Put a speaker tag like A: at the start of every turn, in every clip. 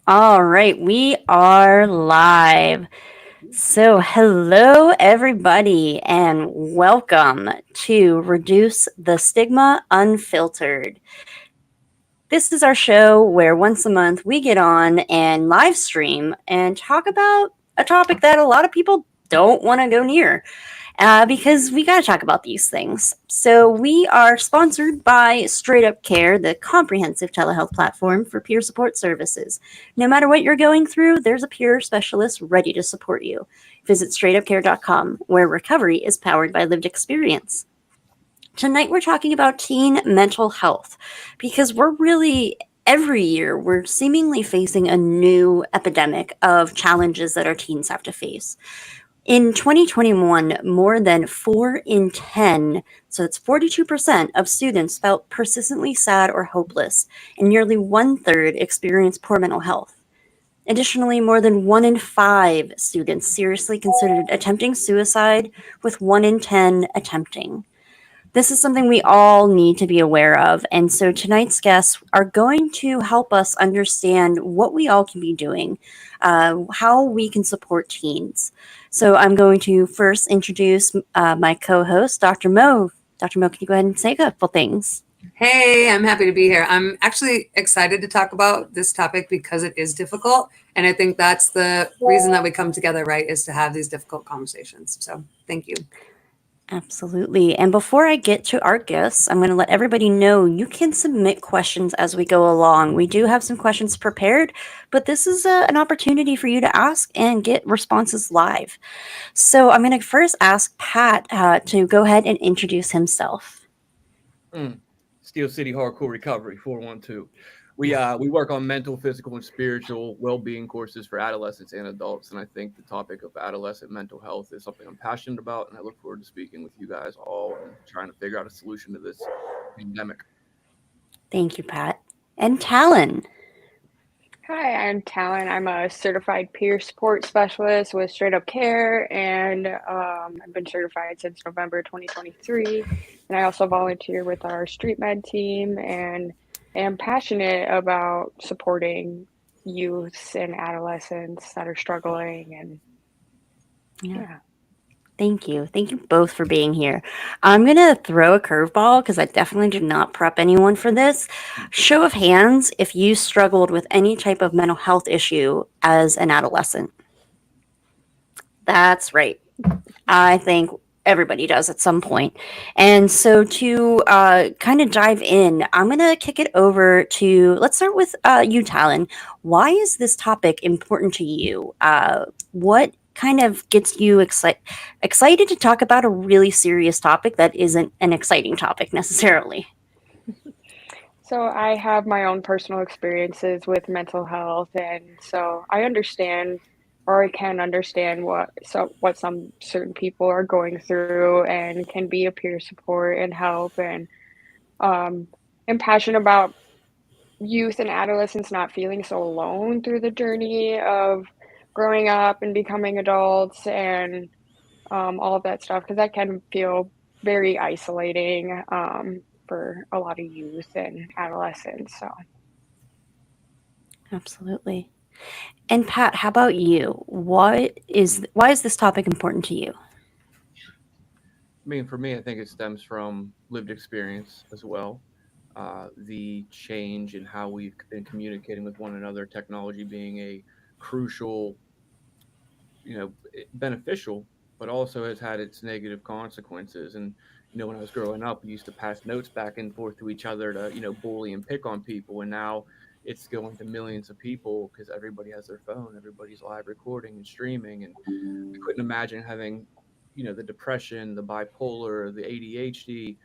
A: All right, we are live. So, hello, everybody, and welcome to Reduce the Stigma Unfiltered. This is our show where once a month we get on and live stream and talk about a topic that a lot of people don't want to go near because we got to talk about these things. So, we are sponsored by Straight Up Care, the comprehensive telehealth platform for peer support services. No matter what you're going through, there's a peer specialist ready to support you. Visit straightupcare.com, where recovery is powered by lived experience. Tonight, we're talking about teen mental health because every year, we're seemingly facing a new epidemic of challenges that our teens have to face. In 2021, more than 4 in 10, so that's 42% of students felt persistently sad or hopeless, and nearly one third experienced poor mental health. Additionally, more than 1 in 5 students seriously considered attempting suicide, with 1 in 10 attempting. This is something we all need to be aware of. And so tonight's guests are going to help us understand what we all can be doing, how we can support teens. So I'm going to first introduce my co host, Dr. Mo. Dr. Mo, can you go ahead and say a couple things?
B: Hey, I'm happy to be here. I'm actually excited to talk about this topic because it is difficult. And I think that's the reason that we come together, right, is to have these difficult conversations. So thank you.
A: Absolutely. And before I get to our guests, I'm going to let everybody know you can submit questions as we go along. We do have some questions prepared, but this is an opportunity for you to ask and get responses live. So I'm going to first ask Pat to go ahead and introduce himself.
C: Steel City Hardcore Recovery 412. We work on mental, physical, and spiritual well-being courses for adolescents and adults, and I think the topic of adolescent mental health is something I'm passionate about, and I look forward to speaking with you guys all and trying to figure out a solution to this pandemic.
A: Thank you, Pat. And Talon.
D: Hi, I'm Talon. I'm a certified peer support specialist with Straight Up Care, and I've been certified since November 2023. And I also volunteer with our street med team and am passionate about supporting youths and adolescents that are struggling. And yeah.
A: Thank you. Thank you both for being here. I'm going to throw a curveball because I definitely did not prep anyone for this. Show of hands if you struggled with any type of mental health issue as an adolescent. That's right. I think everybody does at some point. And so to kind of dive in, I'm going to kick it over to, let's start with you, Talon. Why is this topic important to you? What kind of gets you excited to talk about a really serious topic that isn't an exciting topic necessarily?
D: So I have my own personal experiences with mental health, and so I understand, or I can understand what some certain people are going through, and can be a peer support and help, and am passionate about youth and adolescents not feeling so alone through the journey of growing up and becoming adults, and all of that stuff, because that can feel very isolating for a lot of youth and adolescents. So.
A: Absolutely. And Pat, how about you? Why is this topic important to you?
C: I mean, for me, I think it stems from lived experience as well. The change in how we've been communicating with one another, technology being a crucial, beneficial, but also has had its negative consequences. And when I was growing up, we used to pass notes back and forth to each other to bully and pick on people, and now it's going to millions of people because everybody has their phone, everybody's live recording and streaming, and I couldn't imagine having the depression, the bipolar, the ADHD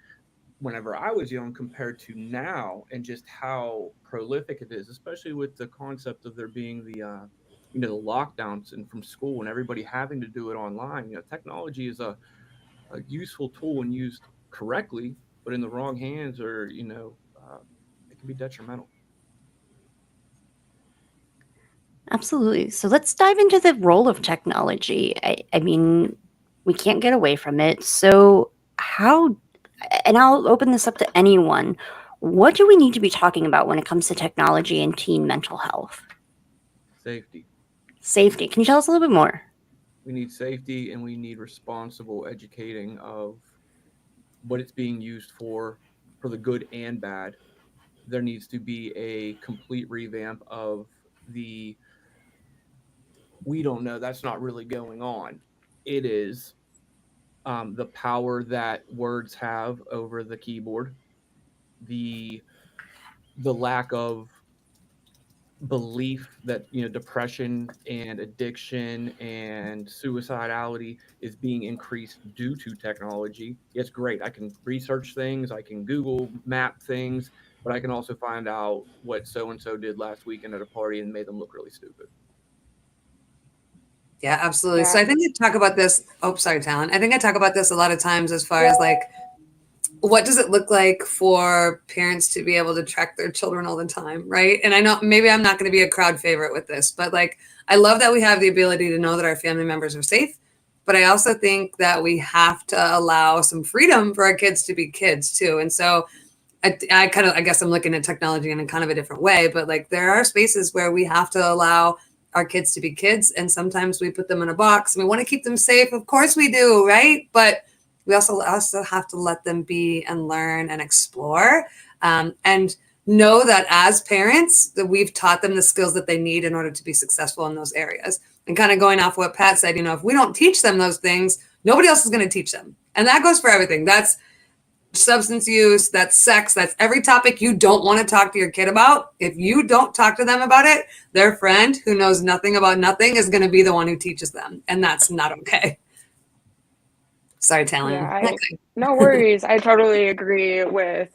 C: whenever I was young compared to now, and just how prolific it is, especially with the concept of there being the lockdowns and from school and everybody having to do it online. Technology is a useful tool when used correctly, but in the wrong hands, or it can be detrimental.
A: Absolutely. So let's dive into the role of technology. I mean, we can't get away from it. So, how, and I'll open this up to anyone, what do we need to be talking about when it comes to technology and teen mental health?
C: Safety.
A: Safety. Can you tell us a little bit more?
C: We need safety, and we need responsible educating of what it's being used for the good and bad. There needs to be a complete revamp of the we don't know, that's not really going on. It is the power that words have over the keyboard, the lack of belief that depression and addiction and suicidality is being increased due to technology. It's great, I can research things, I can Google map things, but I can also find out what so and so did last weekend at a party and made them look really stupid.
B: Yeah, absolutely.
D: Yeah.
B: So I think I talk about this. Oh, sorry, Talon. I think I talk about this a lot of times as far as like, what does it look like for parents to be able to track their children all the time, right? And I know maybe I'm not going to be a crowd favorite with this, but like, I love that we have the ability to know that our family members are safe. But I also think that we have to allow some freedom for our kids to be kids too. And so I kind of, I guess I'm looking at technology in a kind of a different way, but like there are spaces where we have to allow our kids to be kids. And sometimes we put them in a box and we want to keep them safe. Of course we do, right? But we also have to let them be and learn and explore, and know that as parents that we've taught them the skills that they need in order to be successful in those areas. And kind of going off what Pat said, if we don't teach them those things, nobody else is going to teach them. And that goes for everything. That's substance use, that's sex, that's every topic you don't want to talk to your kid about. If you don't talk to them about it, their friend who knows nothing about nothing is going to be the one who teaches them. And that's not okay. Sorry, Talon.
D: Yeah, no worries. I totally agree with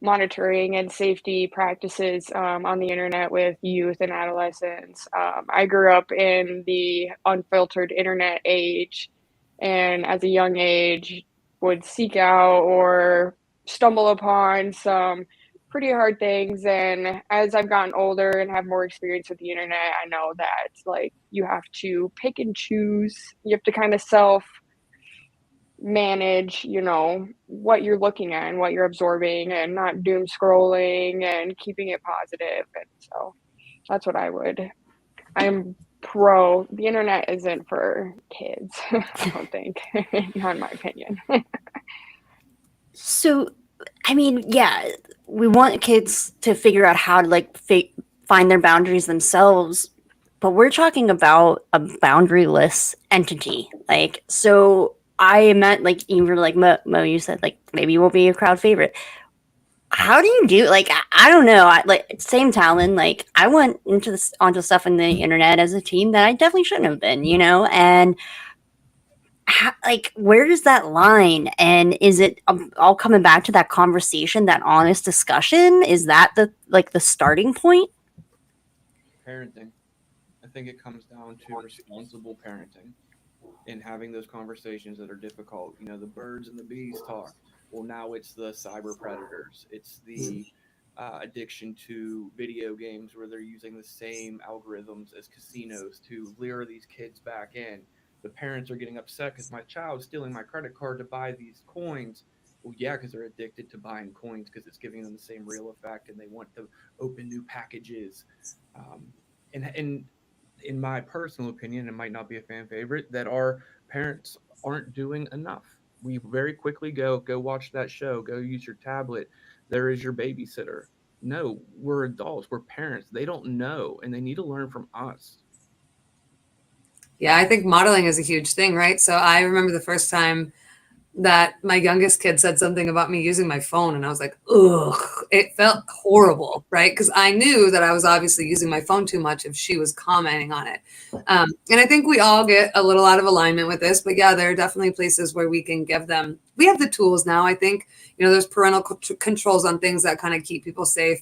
D: monitoring and safety practices on the internet with youth and adolescents. I grew up in the unfiltered internet age, and as a young age, would seek out or stumble upon some pretty hard things. And as I've gotten older and have more experience with the internet, I know that like you have to pick and choose. You have to kind of self manage, what you're looking at and what you're absorbing and not doom scrolling and keeping it positive. And so that's what I'm pro. The internet isn't for kids, I don't think, not in my opinion.
A: So, I mean, yeah, we want kids to figure out how to like find their boundaries themselves, but we're talking about a boundaryless entity. Like, so I meant like you were like Mo, you said like maybe you won't be a crowd favorite. How do you do like I don't know, same talent, like I went onto stuff in the internet as a teen that I definitely shouldn't have been, and like where is that line, and is it all coming back to that conversation, that honest discussion? Is that the starting point?
C: Parenting. I think it comes down to responsible parenting and having those conversations that are difficult. The birds and the bees talk. Well, now it's the cyber predators. It's the addiction to video games where they're using the same algorithms as casinos to lure these kids back in. The parents are getting upset because my child's stealing my credit card to buy these coins. Well, yeah, because they're addicted to buying coins because it's giving them the same real effect, and they want to open new packages. And in my personal opinion, it might not be a fan favorite, that our parents aren't doing enough. We very quickly go watch that show, go use your tablet. There is your babysitter. No, we're adults, we're parents. They don't know, and they need to learn from us.
B: Yeah, I think modeling is a huge thing, right? So I remember the first time that my youngest kid said something about me using my phone, and I was like, ugh, it felt horrible, right? Because I knew that I was obviously using my phone too much if she was commenting on it. And I think we all get a little out of alignment with this, but yeah, there are definitely places where we can give them, we have the tools now, I think, there's parental controls on things that kind of keep people safe.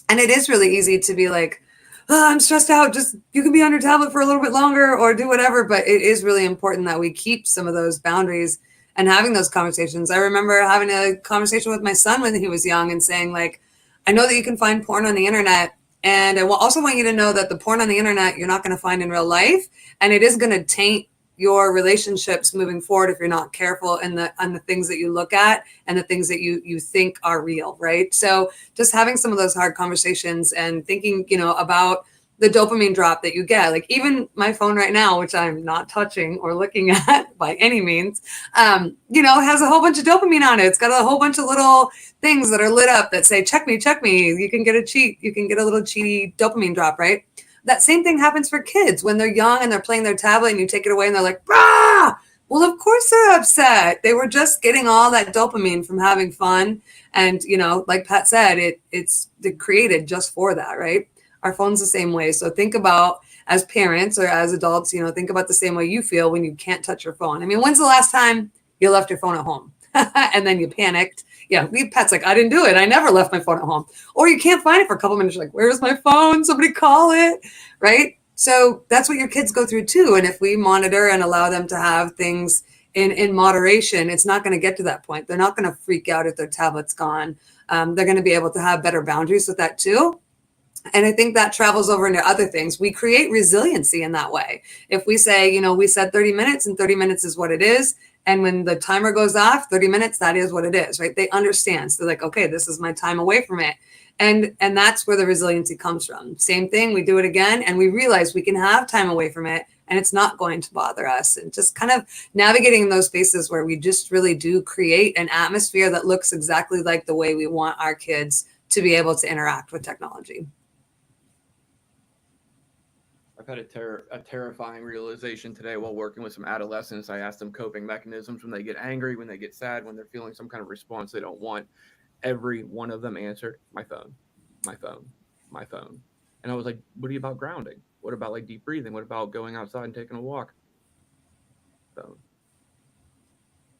B: And it is really easy to be like, oh, I'm stressed out. Just you can be on your tablet for a little bit longer or do whatever. But it is really important that we keep some of those boundaries and having those conversations. I remember having a conversation with my son when he was young and saying, like, I know that you can find porn on the internet. And I also want you to know that the porn on the internet, you're not going to find in real life. And it is going to taint your relationships moving forward if you're not careful on the things that you look at and the things that you think are real, right? So just having some of those hard conversations and thinking, about the dopamine drop that you get. Like even my phone right now, which I'm not touching or looking at by any means, has a whole bunch of dopamine on it. It's got a whole bunch of little things that are lit up that say, check me, check me. You can get a cheat. You can get a little cheaty dopamine drop, right? That same thing happens for kids when they're young and they're playing their tablet and you take it away and they're like, "Rah!" Well, of course they're upset. They were just getting all that dopamine from having fun. And, like Pat said, it's created just for that, right? Our phone's the same way. So think about, as parents or as adults, think about the same way you feel when you can't touch your phone. I mean, when's the last time you left your phone at home and then you panicked? Yeah, Pat's like, I didn't do it. I never left my phone at home. Or you can't find it for a couple minutes. You're like, where's my phone? Somebody call it, right? So that's what your kids go through too. And if we monitor and allow them to have things in moderation, it's not going to get to that point. They're not going to freak out if their tablet's gone. They're going to be able to have better boundaries with that too. And I think that travels over into other things. We create resiliency in that way. If we say, we said 30 minutes and 30 minutes is what it is. And when the timer goes off, 30 minutes, that is what it is, right? They understand. So they're like, okay, this is my time away from it. And that's where the resiliency comes from. Same thing, we do it again and we realize we can have time away from it and it's not going to bother us. And just kind of navigating in those spaces where we just really do create an atmosphere that looks exactly like the way we want our kids to be able to interact with technology.
C: I've had a terrifying realization today while working with some adolescents. I asked them coping mechanisms when they get angry, when they get sad, when they're feeling some kind of response they don't want. Every one of them answered, my phone, my phone, my phone. And I was like, what are you about grounding? What about like deep breathing? What about going outside and taking a walk? Phone.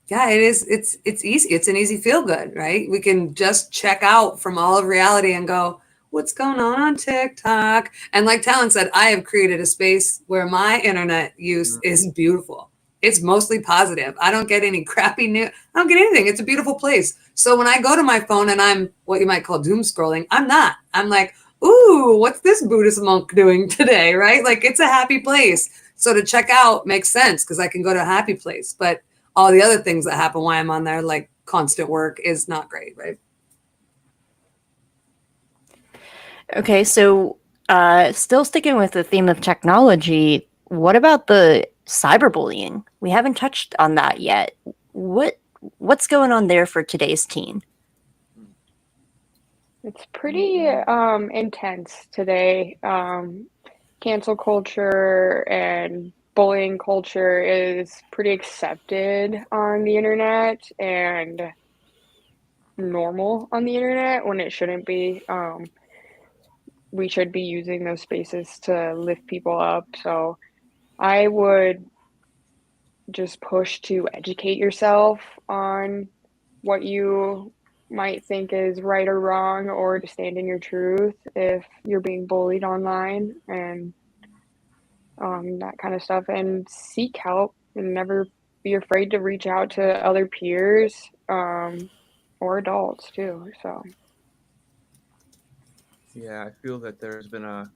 B: Yeah, it is. It's easy. It's an easy feel good, right? We can just check out from all of reality and go, what's going on TikTok? And like Talon said, I have created a space where my internet use is beautiful. It's mostly positive. I don't get any crappy news. I don't get anything. It's a beautiful place. So when I go to my phone and I'm what you might call doom scrolling, I'm not. I'm like, ooh, what's this Buddhist monk doing today, right? Like it's a happy place. So to check out makes sense because I can go to a happy place. But all the other things that happen while I'm on there, like constant work, is not great, right?
A: Okay, so still sticking with the theme of technology, what about the cyberbullying? We haven't touched on that yet. What's going on there for today's teen?
D: It's pretty intense today. Cancel culture and bullying culture is pretty accepted on the internet and normal on the internet when it shouldn't be. We should be using those spaces to lift people up. So I would just push to educate yourself on what you might think is right or wrong, or to stand in your truth if you're being bullied online, and that kind of stuff, and seek help and never be afraid to reach out to other peers or adults too. So
C: Yeah, I feel that there's been a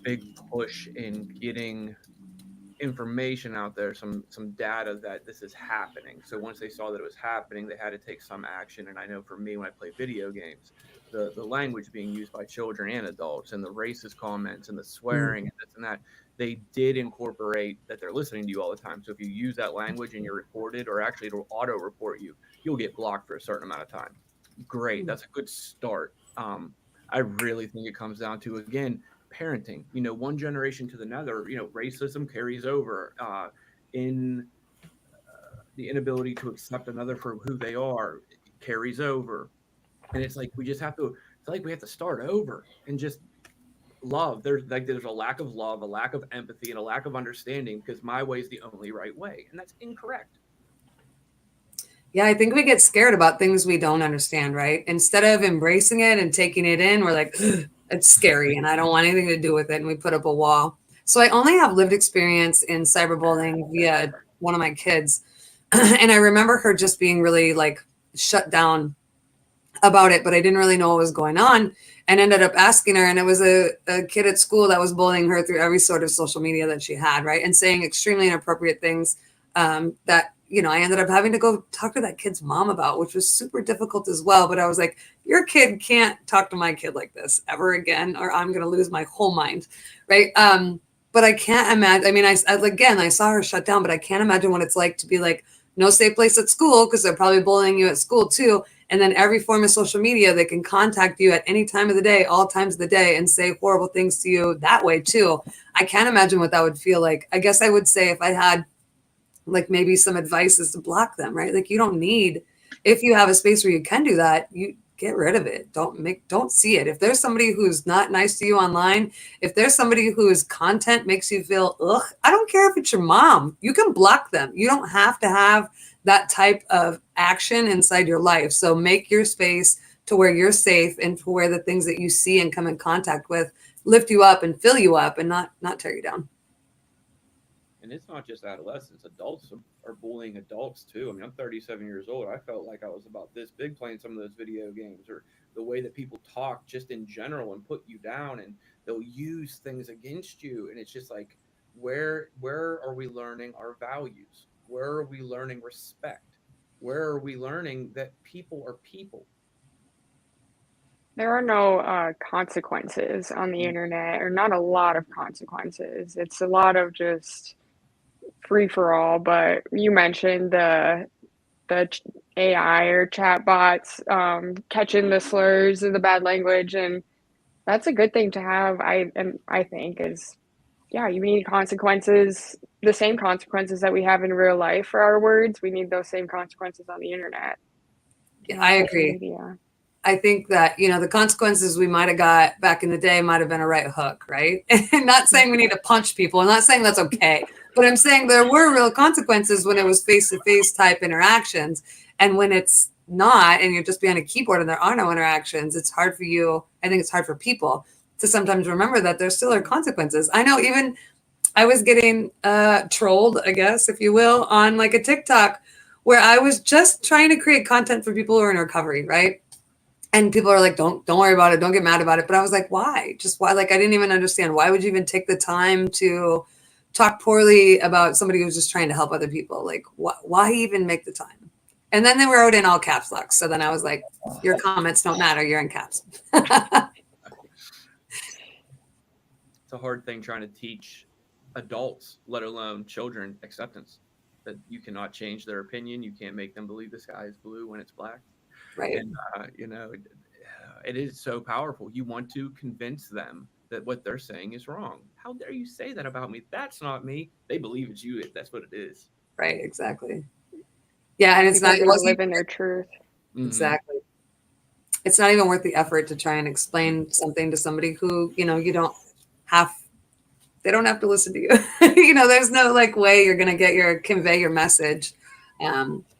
C: big push in getting information out there, some data that this is happening. So once they saw that it was happening, they had to take some action. And I know for me, when I play video games, the language being used by children and adults and the racist comments and the swearing and this and that, they did incorporate that they're listening to you all the time. So if you use that language and you're recorded, or actually it'll auto report you, you'll get blocked for a certain amount of time. Great. That's a good start. I really think it comes down to, again, parenting. One generation to another, racism carries over in the inability to accept another for who they are carries over. And it's like we just have to, it's like we have to start over and just love. There's a lack of love, a lack of empathy, and a lack of understanding because my way is the only right way. And that's incorrect.
B: Yeah, I think we get scared about things we don't understand, right? Instead of embracing it and taking it in, we're like, it's scary and I don't want anything to do with it. And we put up a wall. So I only have lived experience in cyberbullying via one of my kids. And I remember her just being really like shut down about it, but I didn't really know what was going on and ended up asking her. And it was a kid at school that was bullying her through every sort of social media that she had, right? And saying extremely inappropriate things that I ended up having to go talk to that kid's mom about, which was super difficult as well. But I was like, your kid can't talk to my kid like this ever again, or I'm going to lose my whole mind. Right. But I can't imagine. I mean, I saw her shut down, but I can't imagine what it's like to be like, no safe place at school, because they're probably bullying you at school too. And then every form of social media, they can contact you at any time of the day, all times of the day, and say horrible things to you that way too. I can't imagine what that would feel like. I guess I would say, if I had like maybe some advice, is to block them, right? Like, you don't need, if you have a space where you can do that, you get rid of it. Don't see it. If there's somebody who's not nice to you online, if there's somebody whose content makes you feel, ugh, I don't care if it's your mom, you can block them. You don't have to have that type of action inside your life. So make your space to where you're safe, and to where the things that you see and come in contact with lift you up and fill you up, and not tear you down.
C: And it's not just adolescents; adults are bullying adults too. I mean, I'm 37 years old. I felt like I was about this big playing some of those video games, or the way that people talk just in general and put you down, and they'll use things against you. And it's just like, where are we learning our values? Where are we learning respect? Where are we learning that people are people?
D: There are no consequences on the internet, or not a lot of consequences. It's a lot of just free for all. But you mentioned the AI or chatbots catching the slurs and the bad language, and that's a good thing to have. I think is, yeah, you need consequences, the same consequences that we have in real life for our words. We need those same consequences on the internet
B: Yeah,
D: and on
B: I
D: social
B: agree.
D: media.
B: I think that, the consequences we might have got back in the day might have been a right hook, right? And not saying we need to punch people. I'm not saying that's okay. But I'm saying there were real consequences when it was face-to-face type interactions. And when it's not, and you're just behind a keyboard and there are no interactions, it's hard for you. I think it's hard for people to sometimes remember that there still are consequences. I know, even I was getting trolled, I guess, if you will, on like a TikTok, where I was just trying to create content for people who are in recovery, right? And people are like, don't worry about it, don't get mad about it. But I was like, why? Just why? Like, I didn't even understand, why would you even take the time to talk poorly about somebody who's just trying to help other people? Like, why even make the time? And then they wrote in all caps lock. So then I was like, your comments don't matter, you're in caps.
C: It's a hard thing trying to teach adults, let alone children, acceptance, that you cannot change their opinion. You can't make them believe the sky is blue when it's black.
B: Right.
C: And it is so powerful. You want to convince them that what they're saying is wrong. How dare you say that about me? That's not me. They believe it's you. That's what it is.
B: Right. Exactly. Yeah. And it's
D: People
B: not, it
D: need to
B: wasn't
D: live in their truth.
B: exactly. It's not even worth the effort to try and explain something to somebody who, you don't have, they don't have to listen to you. There's no like way you're going to convey your message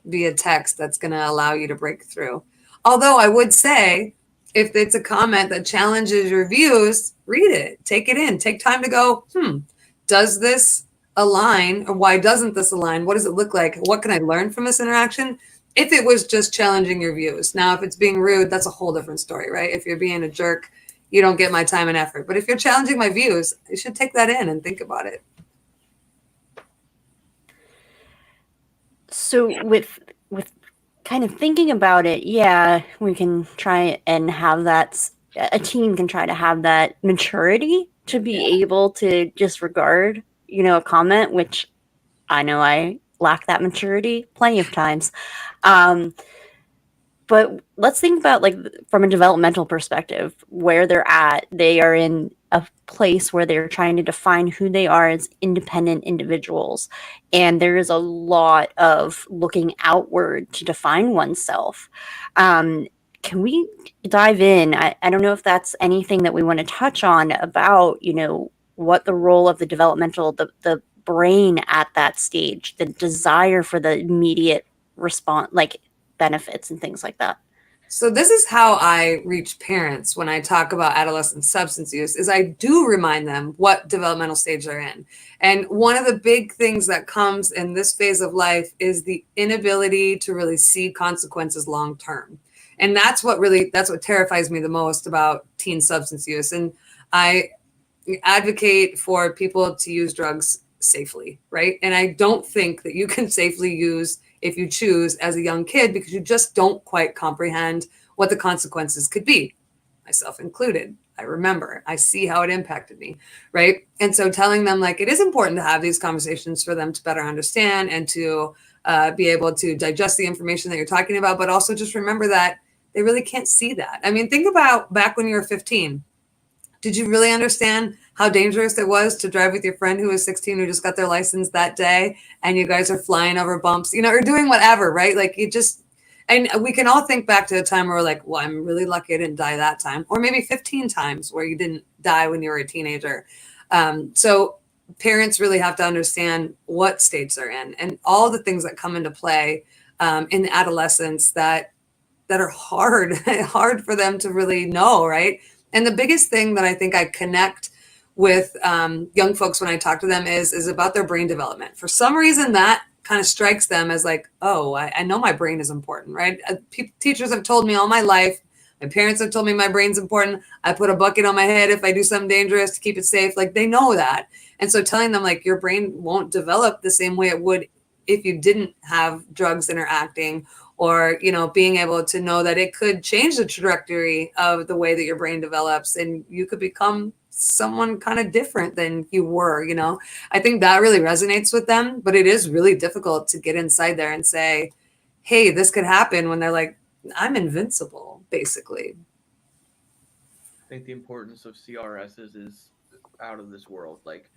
B: via text that's going to allow you to break through. Although I would say, if it's a comment that challenges your views, read it, take it in, take time to go, does this align, or why doesn't this align? What does it look like? What can I learn from this interaction? If it was just challenging your views. Now, if it's being rude, that's a whole different story, right? If you're being a jerk, you don't get my time and effort. But if you're challenging my views, you should take that in and think about it.
A: So with kind of thinking about it, yeah, we can try and have that. A teen can try to have that maturity to be able to disregard, a comment, which I know I lack that maturity plenty of times. Um, but let's think about, like, from a developmental perspective, where they're at. They are in a place where they're trying to define who they are as independent individuals, and there is a lot of looking outward to define oneself. Can we dive in? I don't know if that's anything that we want to touch on about, what the role of the developmental, the brain at that stage, the desire for the immediate response, like benefits and things like that.
B: So this is how I reach parents when I talk about adolescent substance use, is I do remind them what developmental stage they're in. And one of the big things that comes in this phase of life is the inability to really see consequences long term. And that's what terrifies me the most about teen substance use. And I advocate for people to use drugs safely, right? And I don't think that you can safely use if you choose as a young kid, because you just don't quite comprehend what the consequences could be, myself included. I remember, I see how it impacted me, right? And so telling them like it is important to have these conversations for them to better understand and to be able to digest the information that you're talking about, but also just remember that they really can't see that. I mean, think about back when you were 15. Did you really understand how dangerous it was to drive with your friend who was 16 who just got their license that day and you guys are flying over bumps, or doing whatever, right? Like you just, and we can all think back to a time where we're like, well, I'm really lucky I didn't die that time, or maybe 15 times where you didn't die when you were a teenager. So parents really have to understand what states they're in and all the things that come into play in adolescence that are hard, hard for them to really know, right? And the biggest thing that I think I connect with young folks when I talk to them is about their brain development. For some reason, that kind of strikes them as like, oh, I know my brain is important, right? Teachers have told me all my life. My parents have told me my brain's important. I put a bucket on my head if I do something dangerous to keep it safe. Like they know that. And so telling them like your brain won't develop the same way it would if you didn't have drugs interacting, or being able to know that it could change the trajectory of the way that your brain develops and you could become someone kind of different than you were. I think that really resonates with them, but it is really difficult to get inside there and say, hey, this could happen, when they're like, I'm invincible, basically.
C: I think the importance of CRSs is out of this world. Like,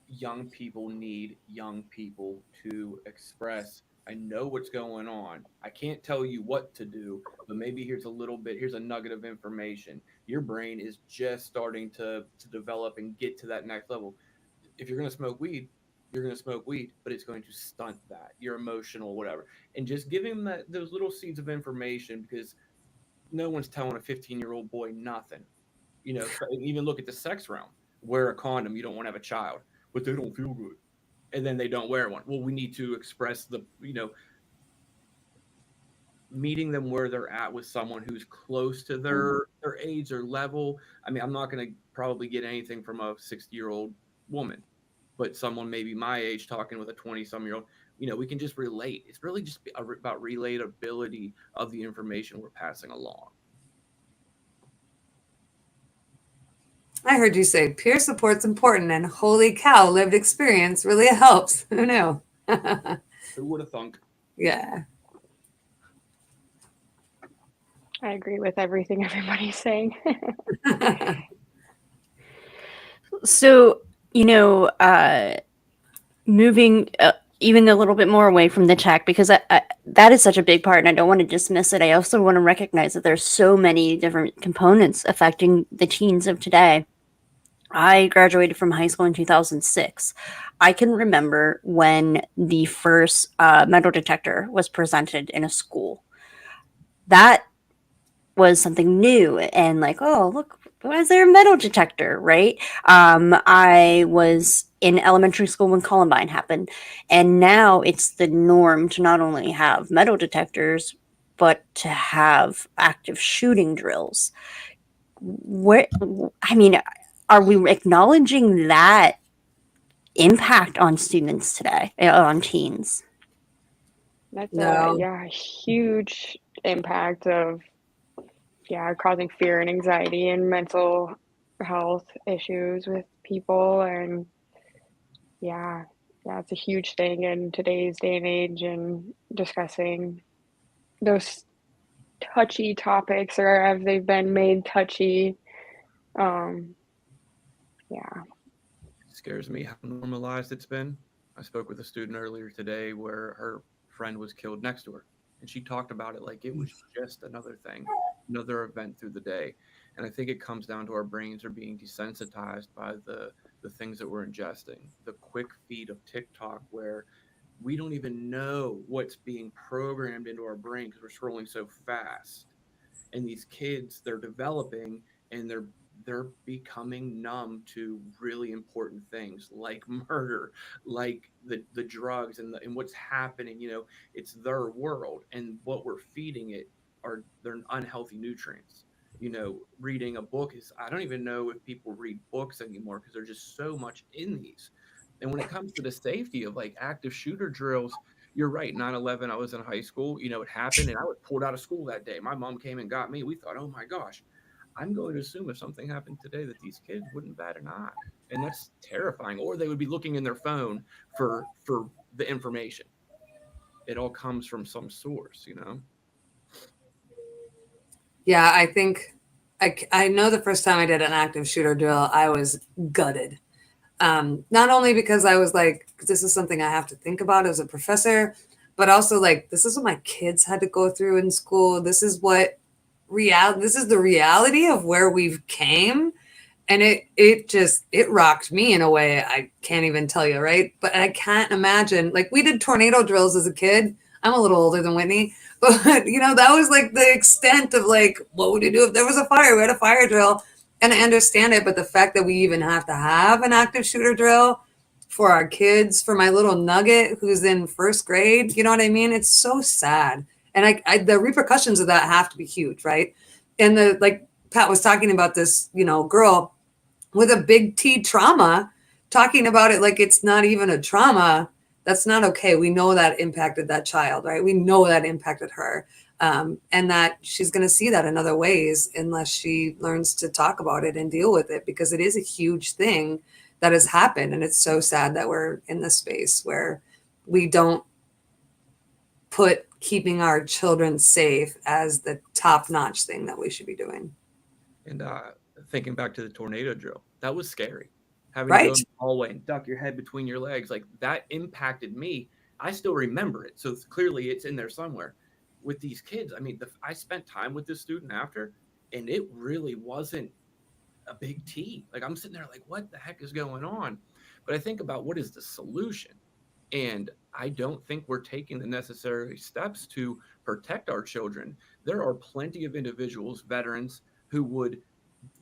C: young people need young people to express, I know what's going on. I can't tell you what to do, but maybe here's a nugget of information. Your brain is just starting to develop and get to that next level. If you're going to smoke weed, you're going to smoke weed, but it's going to stunt that, your emotional, whatever. And just giving them those little seeds of information, because no one's telling a 15-year-old boy nothing. Even look at the sex realm. Wear a condom. You don't want to have a child, but they don't feel good, and then they don't wear one. Well, we need to express meeting them where they're at with someone who's close to their age or level. I mean, I'm not going to probably get anything from a 60-year-old woman, but someone maybe my age talking with a 20-some-year-old. We can just relate. It's really just about relatability of the information we're passing along.
B: I heard you say peer support's important, and holy cow, lived experience really helps. Who knew?
C: Who would have thunk?
B: Yeah.
D: I agree with everything everybody's saying.
A: So, moving even a little bit more away from the tech, because that is such a big part and I don't want to dismiss it. I also want to recognize that there's so many different components affecting the teens of today. I graduated from high school in 2006. I can remember when the first metal detector was presented in a school. That was something new and like, oh, look, why is there a metal detector, right? I was in elementary school when Columbine happened, and now it's the norm to not only have metal detectors, but to have active shooting drills. Where, I mean, are we acknowledging that impact on students today, on teens?
D: That's
B: No.
D: a huge impact of causing fear and anxiety and mental health issues with people. And it's a huge thing in today's day and age, and discussing those touchy topics, or have they been made touchy. um yeah
C: It scares me how normalized it's been. I spoke with a student earlier today where her friend was killed next to her, and she talked about it like it was just another thing, another event through the day. And I think it comes down to our brains are being desensitized by the things that we're ingesting. The quick feed of TikTok, where we don't even know what's being programmed into our brain because we're scrolling so fast. And these kids, they're developing, and they're becoming numb to really important things like murder, like the drugs, and what's happening. It's their world, and what we're feeding it are their unhealthy nutrients. Reading a book is, I don't even know if people read books anymore because there's just so much in these. And when it comes to the safety of like active shooter drills, you're right. 9/11, I was in high school. You know, it happened, and I was pulled out of school that day. My mom came and got me. We thought, oh my gosh, I'm going to assume if something happened today that these kids wouldn't bat an eye, and that's terrifying. Or they would be looking in their phone for the information. It all comes from some source, you know.
B: Yeah, I think I know the first time I did an active shooter drill, I was gutted. Not only because I was like, this is something I have to think about as a professor, but also like, this is what my kids had to go through in school. This is the reality of where we've came. And it rocked me in a way I can't even tell you, right? But I can't imagine, like, we did tornado drills as a kid. I'm a little older than Whitney, but that was like the extent of like, what would you do if there was a fire? We had a fire drill, and I understand it, but the fact that we even have to have an active shooter drill for our kids, for my little nugget who's in first grade, you know what I mean? It's so sad, and the repercussions of that have to be huge, right? And the like Pat was talking about this, girl with a big T trauma, talking about it like it's not even a trauma. That's not okay. We know that impacted that child, right? We know that impacted her. And that she's going to see that in other ways unless she learns to talk about it and deal with it, because it is a huge thing that has happened. And it's so sad that we're in this space where we don't put keeping our children safe as the top notch thing that we should be doing.
C: And thinking back to the tornado drill, that was scary. Having to go
B: Right.
C: in the hallway and duck your head between your legs, like that impacted me. I still remember it. So clearly it's in there somewhere. With these kids, I mean, I spent time with this student after, and it really wasn't a big T. Like I'm sitting there like, what the heck is going on? But I think about what is the solution? And I don't think we're taking the necessary steps to protect our children. There are plenty of individuals, veterans, who would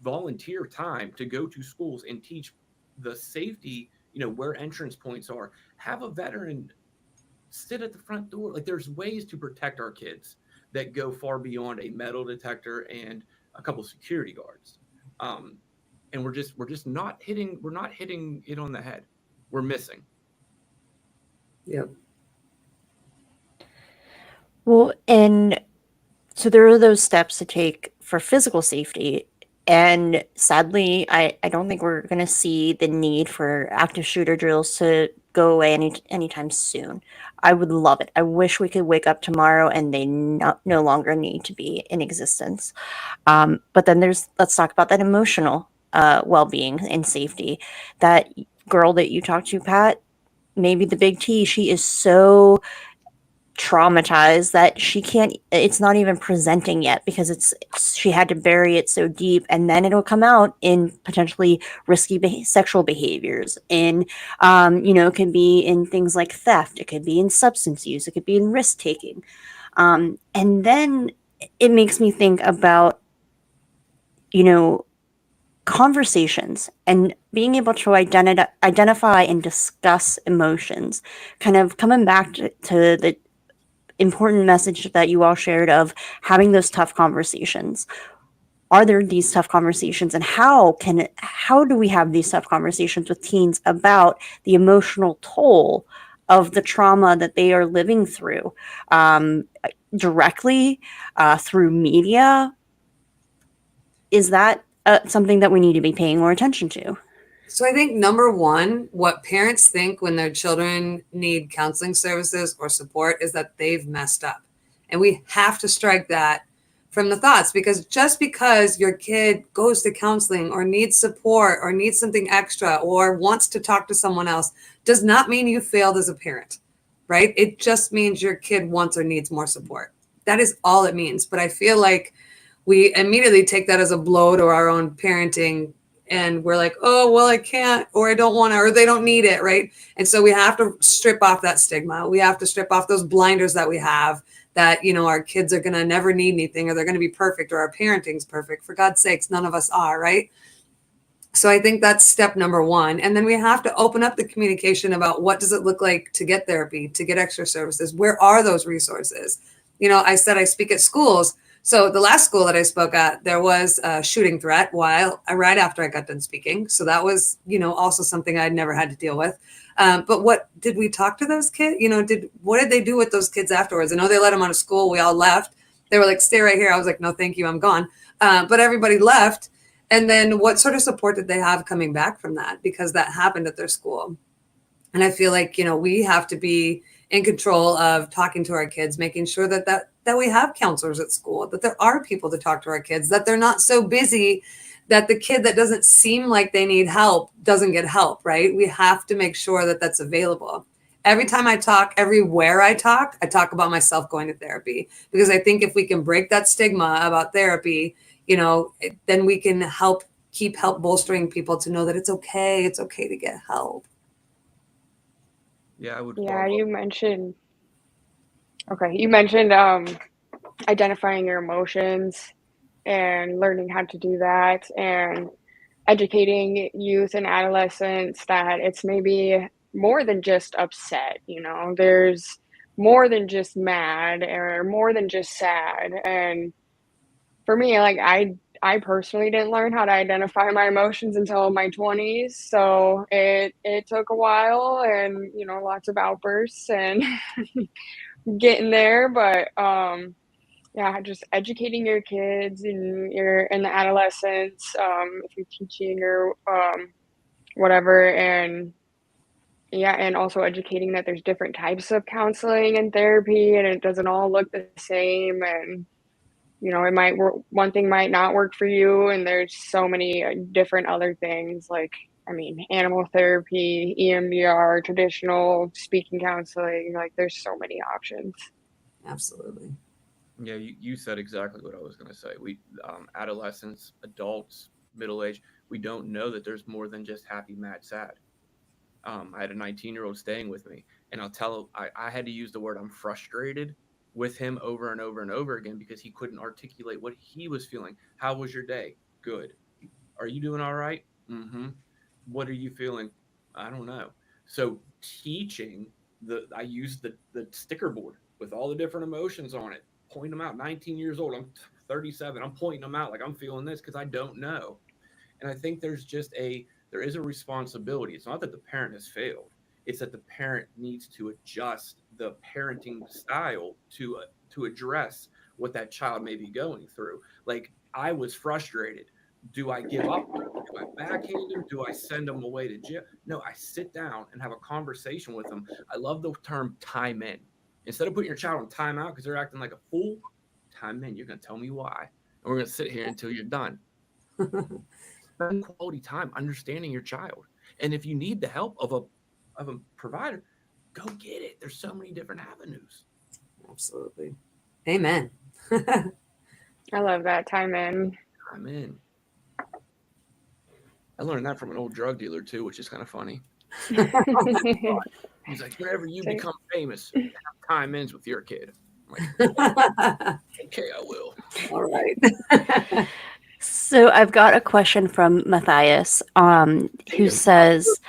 C: volunteer time to go to schools and teach the safety, where entrance points are. Have a veteran sit at the front door. Like there's ways to protect our kids that go far beyond a metal detector and a couple security guards. And we're just not hitting it on the head. We're missing.
B: Yep.
A: Well, and so there are those steps to take for physical safety. And sadly, I don't think we're going to see the need for active shooter drills to go away anytime soon. I would love it. I wish we could wake up tomorrow and they no longer need to be in existence. But then let's talk about that emotional well-being and safety. That girl that you talked to, Pat, maybe the big T, she is so traumatized that it's not even presenting yet because she had to bury it so deep, and then it'll come out in potentially risky sexual behaviors, in it could be in things like theft, it could be in substance use, it could be in risk taking, and then it makes me think about conversations and being able to identify and discuss emotions, kind of coming back to the important message that you all shared of having those tough conversations. Are there these tough conversations, and how do we have these tough conversations with teens about the emotional toll of the trauma that they are living through, directly, through media? Is that something that we need to be paying more attention to?
B: So I think number one, what parents think when their children need counseling services or support is that they've messed up. And we have to strike that from the thoughts, because just because your kid goes to counseling or needs support or needs something extra or wants to talk to someone else does not mean you failed as a parent, right? It just means your kid wants or needs more support. That is all it means. But I feel like we immediately take that as a blow to our own parenting, and we're like, oh, well, I can't, or I don't want to, or they don't need it, right? And so we have to strip off that stigma. We have to strip off those blinders that we have, that, our kids are going to never need anything, or they're going to be perfect, or our parenting's perfect. For God's sakes, none of us are, right? So I think that's step number one. And then we have to open up the communication about what does it look like to get therapy, to get extra services? Where are those resources? I said I speak at schools. So the last school that I spoke at, there was a shooting threat right after I got done speaking. So that was, also something I'd never had to deal with. But what did we talk to those kids? What did they do with those kids afterwards? I know they let them out of school. We all left. They were like, stay right here. I was like, no, thank you. I'm gone. But everybody left. And then what sort of support did they have coming back from that? Because that happened at their school. And I feel like, we have to be in control of talking to our kids, making sure that we have counselors at school, that there are people to talk to our kids, that they're not so busy that the kid that doesn't seem like they need help doesn't get help, right? We have to make sure that that's available. Every time I talk, everywhere I talk about myself going to therapy, because I think if we can break that stigma about therapy, then we can keep bolstering people to know that it's okay to get help.
C: Yeah, I would.
D: Yeah, you mentioned identifying your emotions and learning how to do that, and educating youth and adolescents that it's maybe more than just upset, there's more than just mad or more than just sad. And for me, like I personally didn't learn how to identify my emotions until my 20s, so it took a while and lots of outbursts and getting there. But yeah, just educating your kids and the adolescents, if you're teaching or whatever. And yeah, and also educating that there's different types of counseling and therapy, and it doesn't all look the same. And it might work, one thing might not work for you, and there's so many different other things, like animal therapy, EMDR, traditional speaking counseling. Like there's so many options.
B: Absolutely.
C: Yeah, you said exactly what I was going to say. We adolescents, adults, middle age, we don't know that there's more than just happy, mad, sad. I had a 19-year-old staying with me, and I'll tell him I had to use the word I'm frustrated with him over and over and over again because he couldn't articulate what he was feeling. How was your day? Good. Are you doing all right? Mm-hmm. What are you feeling? I don't know. So teaching I used the sticker board with all the different emotions on it, point them out. 19 years old, I'm 37. I'm pointing them out like I'm feeling this because I don't know. And I think there is a responsibility. It's not that the parent has failed. It's that the parent needs to adjust the parenting style to address what that child may be going through. Like I was frustrated. Do I give up? Do I backhand them? Do I send them away to jail? No, I sit down and have a conversation with them. I love the term time in. Instead of putting your child on timeout because they're acting like a fool, time in. You're going to tell me why. And we're going to sit here until you're done. Spend quality time understanding your child. And if you need the help of a provider, go get it. There's so many different avenues.
B: Absolutely. Amen.
D: I love that. Time in.
C: I'm in. I learned that from an old drug dealer too, which is kind of funny. He's like, whenever you become famous, time ends with your kid. I'm like, okay, I will.
B: All right.
A: So I've got a question from Matthias, who says,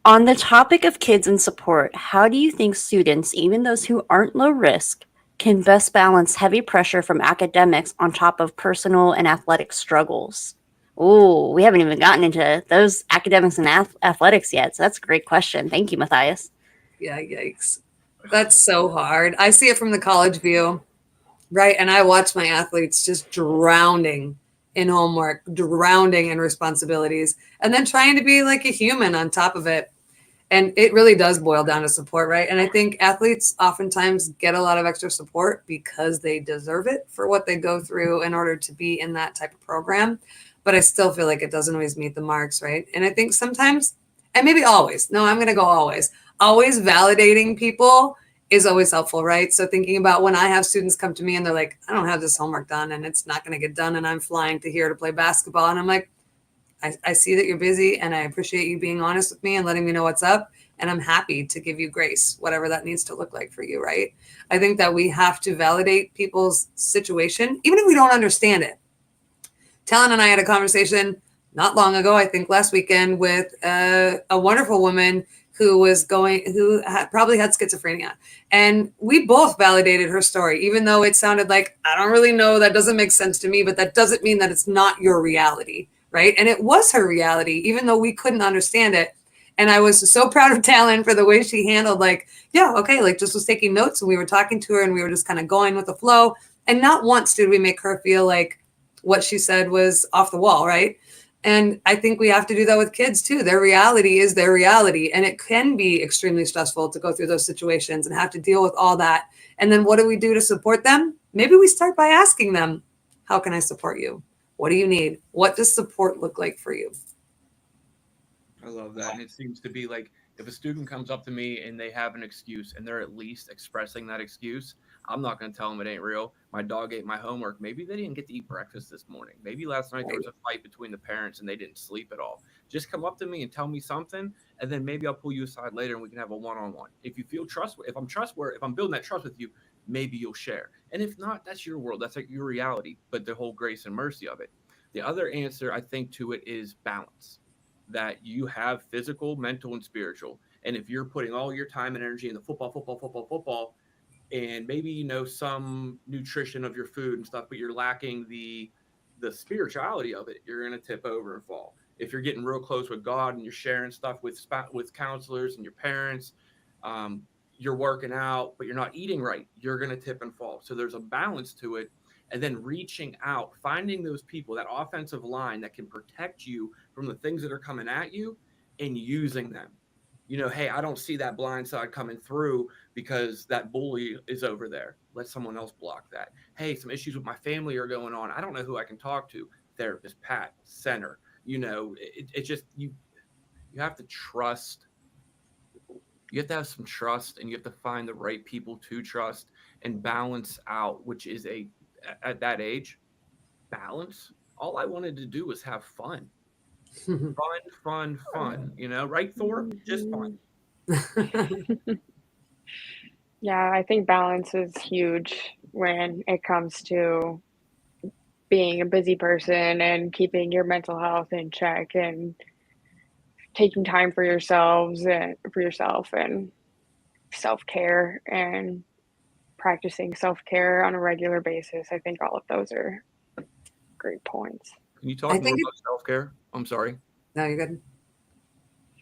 A: on the topic of kids and support, how do you think students, even those who aren't low risk, can best balance heavy pressure from academics on top of personal and athletic struggles? Oh, we haven't even gotten into those academics and athletics yet. So that's a great question. Thank you, Matthias.
B: Yeah, yikes. That's so hard. I see it from the college view, right? And I watch my athletes just drowning in homework, drowning in responsibilities, and then trying to be like a human on top of it. And it really does boil down to support, right? And I think athletes oftentimes get a lot of extra support because they deserve it for what they go through in order to be in that type of program. But I still feel like it doesn't always meet the marks, right? And I think sometimes, and maybe always, no, I'm going to go always validating people is always helpful, right? So thinking about when I have students come to me and they're like, I don't have this homework done and it's not going to get done and I'm flying to here to play basketball. And I'm like, I see that you're busy and I appreciate you being honest with me and letting me know what's up. And I'm happy to give you grace, whatever that needs to look like for you, right? I think that we have to validate people's situation, even if we don't understand it. Talon and I had a conversation not long ago, I think last weekend, with a wonderful woman who probably had schizophrenia. And we both validated her story, even though it sounded like, I don't really know, that doesn't make sense to me, but that doesn't mean that it's not your reality, right? And it was her reality, even though we couldn't understand it. And I was so proud of Talon for the way she handled, like, yeah, okay, like just was taking notes and we were talking to her and we were just kind of going with the flow. And not once did we make her feel like what she said was off the wall, right? And I think we have to do that with kids too. Their reality is their reality. And it can be extremely stressful to go through those situations and have to deal with all that. And then what do we do to support them? Maybe we start by asking them, how can I support you? What do you need? What does support look like for you?
C: I love that. And it seems to be like if a student comes up to me and they have an excuse and they're at least expressing that excuse, I'm not going to tell them it ain't real. My dog ate my homework. Maybe they didn't get to eat breakfast this morning. Maybe last night there was a fight between the parents and they didn't sleep at all. Just come up to me and tell me something, and then maybe I'll pull you aside later and we can have a one-on-one. If you feel trustworthy, if I'm trustworthy, if I'm building that trust with you, maybe you'll share. And if not, that's your world. That's like your reality, but the whole grace and mercy of it. The other answer I think to it is balance, that you have physical, mental, and spiritual. And if you're putting all your time and energy in the football, and maybe some nutrition of your food and stuff, but you're lacking the spirituality of it, you're gonna tip over and fall. If you're getting real close with God and you're sharing stuff with counselors and your parents, you're working out, but you're not eating right, you're gonna tip and fall. So there's a balance to it. And then reaching out, finding those people, that offensive line that can protect you from the things that are coming at you, and using them. Hey, I don't see that blind side coming through because that bully is over there. Let someone else block that. Hey, some issues with my family are going on. I don't know who I can talk to. Therapist, Pat, center. It's just you have to trust. You have to have some trust, and you have to find the right people to trust and balance out, which is at that age, balance. All I wanted to do was have fun. Fun. Right, Thor? Just fun.
D: Mhm. Yeah, I think balance is huge when it comes to being a busy person and keeping your mental health in check and taking time for yourself and self-care and practicing self-care on a regular basis. I think all of those are great points.
C: Can you
B: I
C: talk more
B: think
C: about self care? I'm sorry.
B: no, you're good.
C: Can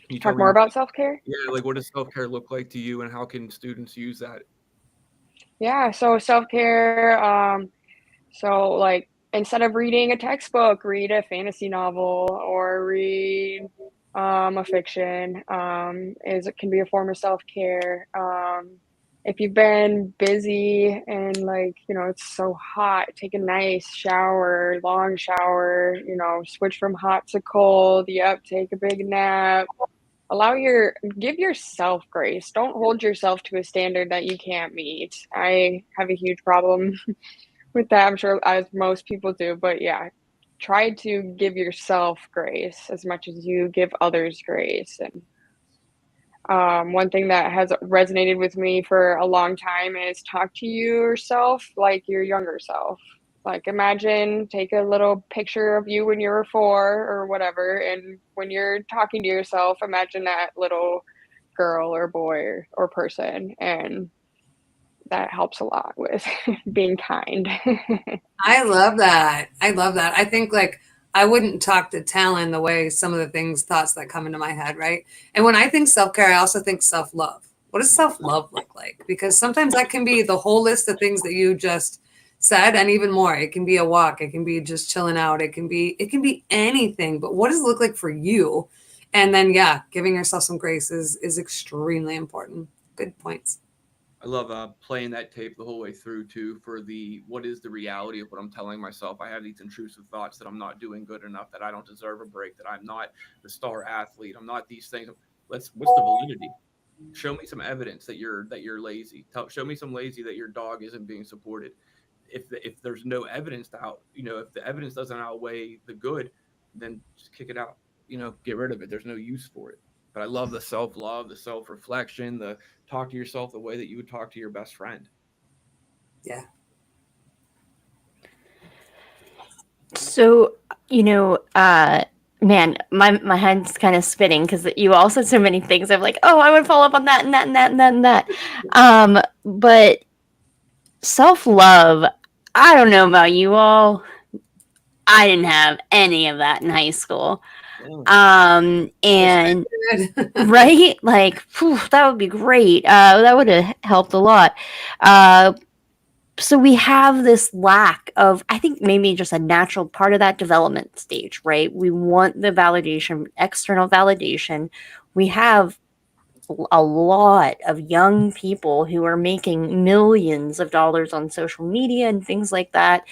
C: you tell
D: Talk
C: me
D: more
C: more?
D: about self-care?
C: Yeah, like what does self care look like to you, and how can students use that?
D: Yeah, so self-care, so like instead of reading a textbook, read a fantasy novel or read a fiction. Is it can be a form of self-care. If you've been busy and like, it's so hot, take a nice shower, long shower, switch from hot to cold. Yep, take a big nap. Give yourself grace. Don't hold yourself to a standard that you can't meet. I have a huge problem with that. I'm sure as most people do, but yeah, try to give yourself grace as much as you give others grace. And one thing that has resonated with me for a long time is talk to yourself like your younger self. Like imagine, take a little picture of you when you were 4 or whatever, and when you're talking to yourself, imagine that little girl or boy or person, and that helps a lot with being kind.
B: I love that. I love that. I think like I wouldn't talk to Talon the way some of the thoughts that come into my head, right? And when I think self care, I also think self love. What does self love look like? Because sometimes that can be the whole list of things that you just said, and even more. It can be a walk. It can be just chilling out. It can be anything. But what does it look like for you? And then yeah, giving yourself some grace is extremely important. Good points.
C: I love playing that tape the whole way through too, for the what is the reality of what I'm telling myself. I have these intrusive thoughts that I'm not doing good enough, that I don't deserve a break, that I'm not the star athlete, I'm not these things. What's the validity? Show me some evidence that you're lazy. Show me some lazy that your dog isn't being supported. If there's no evidence to if the evidence doesn't outweigh the good, then just kick it out. Get rid of it. There's no use for it. But I love the self love, the self reflection, the talk to yourself the way that you would talk to your best friend.
B: Yeah.
A: So, you know, uh, Man, my head's kind of spinning because you all said so many things. I'm like, oh, I would follow up on that and that and that and that and that. But self love, I don't know about you all. I didn't have any of that in high school.
C: Yeah.
B: Wish I
A: And
B: did.
A: right, like phew, that would be great. That would have helped a lot. Uh, so we have this lack of, I think, maybe just a natural part of that development stage, right? We want the validation, external validation. We have a lot of young people who are making millions of dollars on social media and things like that.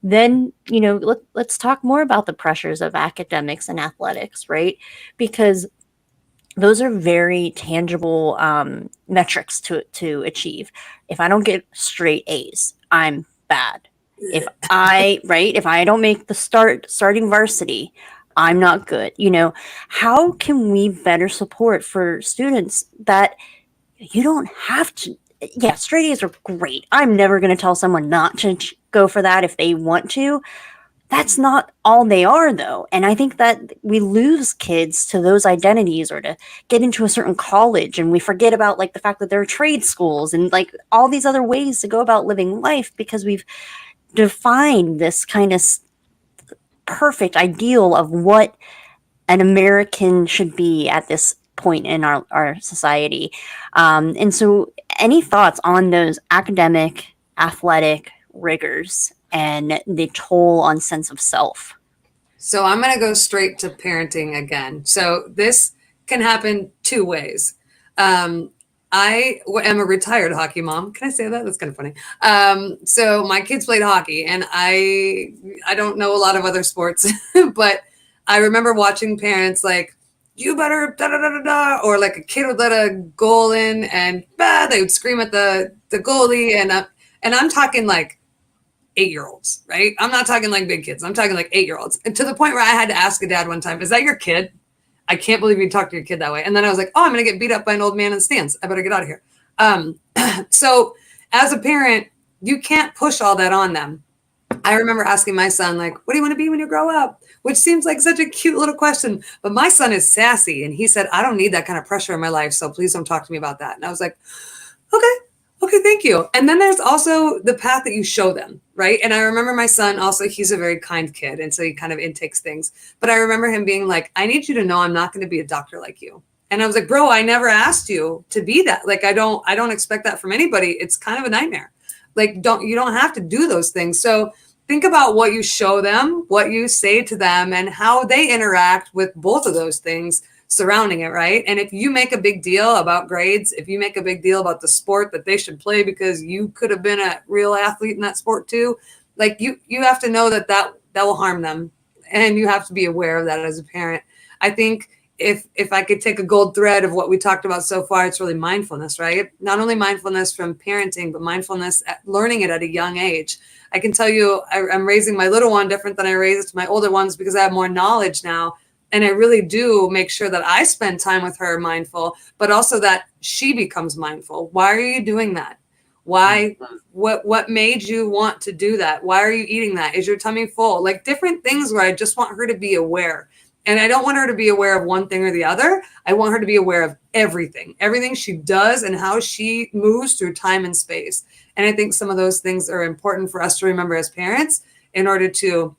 A: Then, let's talk more about the pressures of academics and athletics, right? Because those are very tangible metrics to achieve. If I don't get straight A's, I'm bad. If I don't make the starting varsity, I'm not good. How can we better support for students that you don't have to? Yeah, straight A's are great. I'm never going to tell someone not to go for that if they want to. That's not all they are, though. And I think that we lose kids to those identities or to get into a certain college, and we forget about like the fact that there are trade schools and like all these other ways to go about living life because we've defined this kind of perfect ideal of what an American should be at this point in our society. And so, any thoughts on those academic, athletic rigors and the toll on sense of self?
B: So I'm going to go straight to parenting again. So this can happen two ways. Um, am a retired hockey mom. Can I say that? That's kind of funny. So my kids played hockey, and I don't know a lot of other sports, but I remember watching parents like, you better da da da da da, or like a kid would let a goal in, and they would scream at the goalie, and I'm talking like 8-year-olds, right? I'm not talking like big kids. I'm talking like 8-year-olds. And to the point where I had to ask a dad one time, is that your kid? I can't believe you talk to your kid that way. And then I was like, oh, I'm going to get beat up by an old man in the stands. I better get out of here. So as a parent, you can't push all that on them. I remember asking my son, like, what do you want to be when you grow up? Which seems like such a cute little question. But my son is sassy. And he said, I don't need that kind of pressure in my life. So please don't talk to me about that. And I was like, okay. Okay, thank you. And then there's also the path that you show them, right? And I remember my son also, he's a very kind kid. And so he kind of intakes things. But I remember him being like, I need you to know I'm not going to be a doctor like you. And I was like, bro, I never asked you to be that. Like, I don't expect that from anybody. It's kind of a nightmare. Like, you don't have to do those things. So think about what you show them, what you say to them, and how they interact with both of those things surrounding it, right? And if you make a big deal about grades, if you make a big deal about the sport that they should play because you could have been a real athlete in that sport too, like you have to know that will harm them, and you have to be aware of that as a parent. I think if I could take a gold thread of what we talked about so far, it's really mindfulness, right? Not only mindfulness from parenting, but mindfulness learning it at a young age. I can tell you, I'm raising my little one different than I raised my older ones because I have more knowledge now. And I really do make sure that I spend time with her mindful, but also that she becomes mindful. Why are you doing that? Why? What made you want to do that? Why are you eating that? Is your tummy full? Like different things where I just want her to be aware. And I don't want her to be aware of one thing or the other. I want her to be aware of everything she does and how she moves through time and space. And I think some of those things are important for us to remember as parents in order to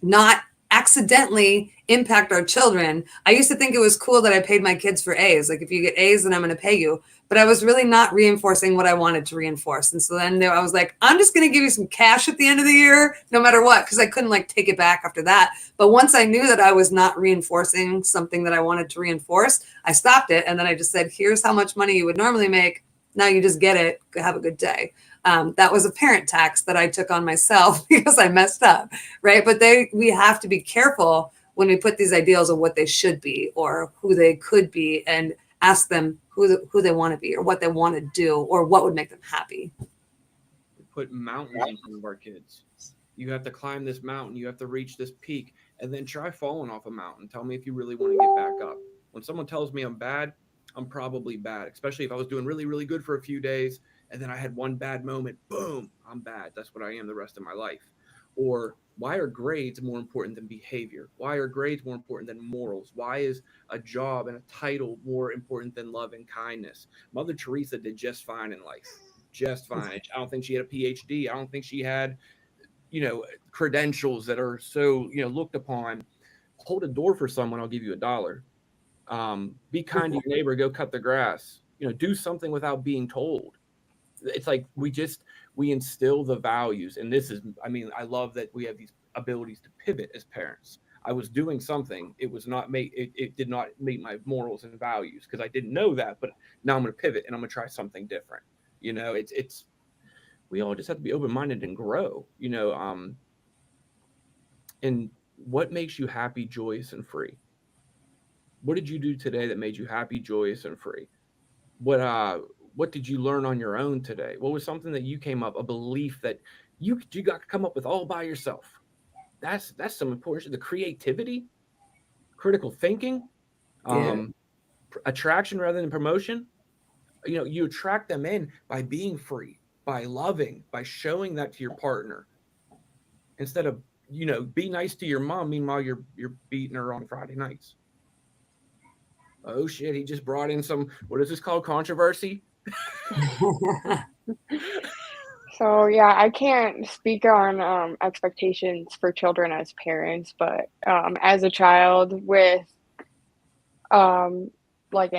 B: not accidentally impact our children. I used to think it was cool that I paid my kids for A's. Like if you get A's, then I'm going to pay you. But I was really not reinforcing what I wanted to reinforce. And so then I was like, I'm just going to give you some cash at the end of the year, no matter what, because I couldn't like take it back after that. But once I knew that I was not reinforcing something that I wanted to reinforce, I stopped it. And then I just said, here's how much money you would normally make. Now you just get it. Have a good day. That was a parent tax that I took on myself because I messed up, right? But we have to be careful when we put these ideals of what they should be or who they could be, and ask them who they want to be or what they want to do or what would make them happy.
C: We put mountains in front of our kids. You have to climb this mountain. You have to reach this peak, and then try falling off a mountain. Tell me if you really want to get back up. When someone tells me I'm bad, I'm probably bad, especially if I was doing really, really good for a few days and then I had one bad moment, boom, I'm bad. That's what I am the rest of my life. Or Why are grades more important than behavior? Why are grades more important than morals? Why is a job and a title more important than love and kindness? Mother Teresa did just fine in life, just fine. I don't think she had a PhD. I don't think she had, credentials that are so, looked upon. Hold a door for someone, I'll give you $1. Be kind to your neighbor, go cut the grass. Do something without being told. It's like we instill the values, and this is, I mean, I love that we have these abilities to pivot as parents. I was doing something, it did not meet my morals and values because I didn't know that, but now I'm going to pivot and I'm going to try something different. It's we all just have to be open-minded and grow. And what makes you happy, joyous, and free? What did you do today that made you happy, joyous, and free? What did you learn on your own today? What was something that you came up, a belief that you got to come up with all by yourself? That's some important shit. The creativity, critical thinking,
B: Yeah.
C: um, attraction rather than promotion. You attract them in by being free, by loving, by showing that to your partner instead of be nice to your mom. Meanwhile, you're beating her on Friday nights. Oh shit! He just brought in some, what is this called, controversy?
D: So yeah, I can't speak on expectations for children as parents, but as a child with um, like